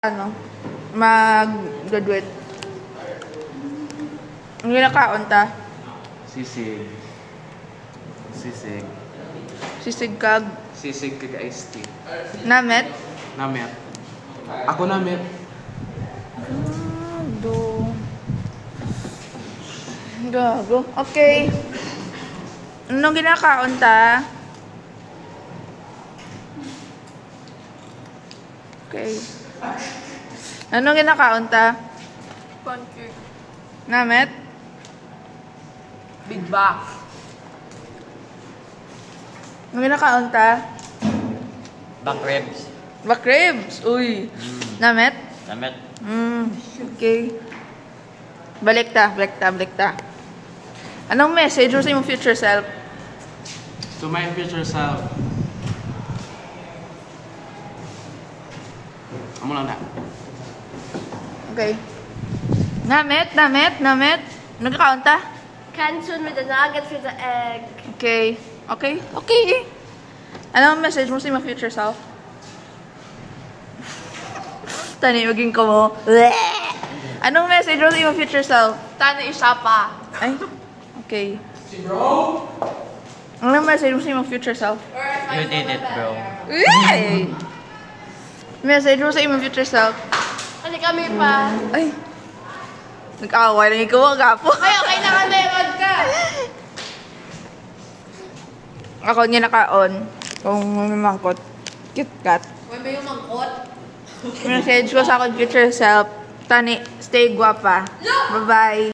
Ano? Mag-graduate. Ang ginakaon ta? Sisig. Sisig. Sisig kag? Sisig kag iced tea. Namet? Namet. Ako namet. Gago. Okay. Anong ginakaon ta? Okay. Anong ginakaon ta? Pancake. Namet? Big box. Anong ginakaon ta? Back ribs. Back ribs. Uy. Namet? Damit. Okay. Balik ta. Anong message mo sa imong future self? To my future self. Amo lang na. Okay. Namet? Nagkakaon ta? Canton with the nuggets with the egg. Okay. Anong message mo sa imong future self? Tani, maging ko mo. Anong message mo sa imong future self? Tano isa pa. Ay. Okay. Anong message mo sa imong future self? You did it, bro. Yay! Message mo sa imong future self? Kasi kami pa. Ay. Nag-away lang ikaw, gapo. Okay na kami. Wag ka. Ako niya nakaon. Kung may mangkot. KitKat. Wag ba yung mangkot? Message ko sa akong future self. Tani, stay guwapa. Bye-bye.